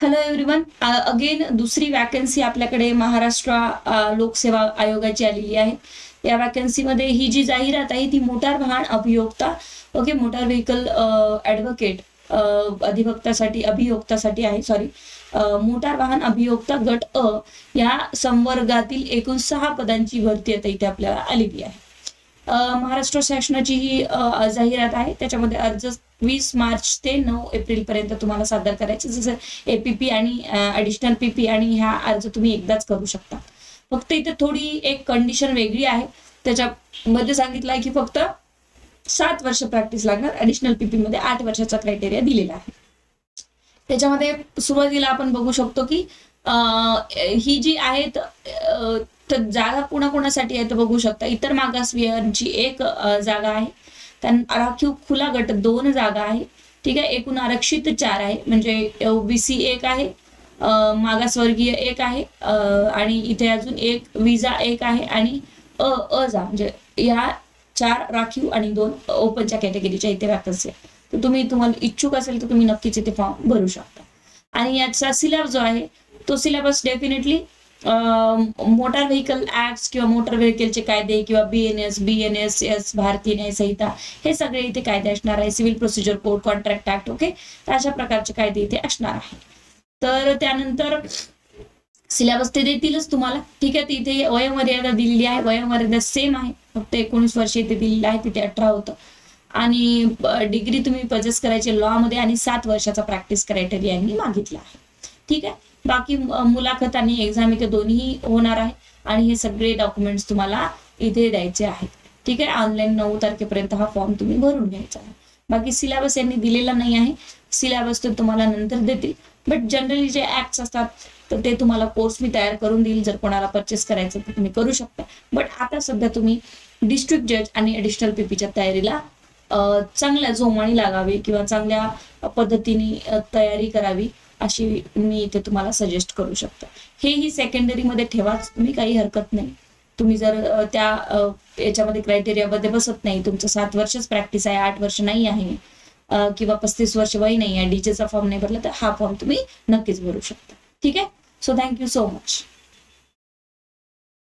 Hello everyone. Again दुसरी vacancy आपल्याकडे महाराष्ट्र लोकसेवा आयोगाची आलेली आहे. या वॅकन्सीमध्ये ही जी जाहिरात आहे ती मोटार वाहन अभियोक्ता, ओके, मोटार व्हेकल ॲडव्होकेट अभियोक्तासाठी आहे. सॉरी, मोटार वाहन अभियोक्ता गट अ या संवर्गातील एकूण 6 पदांची भरती आता इथे आपल्याला आलेली आहे. महाराष्ट्र शासनाची ही जाहिरात आहे. त्याच्यामध्ये अर्ज 20 मार्च ते 9 एप्रिल पर्यंत तुम्हाला सादर करायचे. जसं एपीपी आणि ऍडिशनल पीपी आणि ह्या अर्ज तुम्ही एकदाच करू शकता. फक्त इथे थोडी एक कंडिशन वेगळी आहे. त्याच्यामध्ये सांगितलं आहे की फक्त 7 वर्ष प्रॅक्टिस लागणार. ऍडिशनल पीपी मध्ये 8 वर्षाचा क्रायटेरिया दिलेला आहे. त्याच्यामध्ये सुरुवातीला आपण बघू शकतो की ही जी आहेत तर जागा कोणाकोणासाठी आहे तर बघू शकता. इतर मागासवर्गीयांची 1 जागा आहे. त्यांना राखीव खुला गट 2 जागा आहे. ठीक आहे. एकूण आरक्षित 4 आहे. म्हणजे ओबीसी 1 आहे, मागासवर्गीय 1 आहे, आणि इथे अजून 1 विजा 1 आहे आणि अजा म्हणजे या 4 राखीव आणि 2 ओपनच्या कॅटेगरीच्या इथे वॅकन्सी आहे. तर तुम्हाला इच्छुक असेल तर तुम्ही नक्कीच इथे फॉर्म भरू शकता. आणि याचा सिलेबस जो आहे तो syllabus definitely motor vehicle act किंवा मोटार व्हेकलचे कायदे किंवा बीएनएस भारतीय न्याय संहिता हे सगळे इथे कायदे असणार आहे. Civil procedure code, contract act, okay, अशा प्रकारचे कायदे इथे असणार आहे. तर त्यानंतर सिलेबस ते देतीलच तुम्हाला. ठीक आहे. तिथे वयोमर्यादा दिलेली आहे. वयोमर्यादा सेम आहे, फक्त 19 वर्ष इथे दिलेली आहे, तिथे 18 होतं. आणि डिग्री तुम्ही पजेस करायची लॉ मध्ये आणि 7 वर्षाचा प्रॅक्टिस क्रायटेरिया यांनी मागितला आहे. ठीक आहे. बाकी मुलाखत आणि एक्झाम इथे दोन्ही होणार आहे आणि हे सगळे डॉक्युमेंट्स तुम्हाला इथे द्यायचे आहेत. ठीक आहे. ऑनलाईन 9 तारखेपर्यंत हा फॉर्म तुम्ही भरून घ्यायचा आहे. बाकी सिलेबस यांनी दिलेला नाही आहे. सिलेबस तर तुम्हाला नंतर देतील. बट जनरली जे ऍक्ट्स असतात तर ते तुम्हाला कोर्स मी तयार करून देईल. जर कोणाला परचेस करायचं तर तुम्ही करू शकता. बट आता सध्या तुम्ही डिस्ट्रिक्ट जज आणि ऍडिशनल पीपीच्या तयारीला चांगल्या जोमाने लागावी किंवा चांगल्या पद्धतीने तयारी करावी अशी मी इथे तुम्हाला सजेस्ट करू शकतो. हेही सेकंडरी मध्ये ठेवाच, मी काही हरकत नाही. तुम्ही जर त्या याच्यामध्ये क्रायटेरियामध्ये बसत नाही, तुमचं 7 वर्षच प्रॅक्टिस आहे, 8 वर्ष नाही आहे, किंवा 35 वर्ष वय नाही आहे, डीजेचा फॉर्म नाही भरला, तर हा फॉर्म तुम्ही नक्कीच भरू शकता. ठीक आहे. So thank you so much.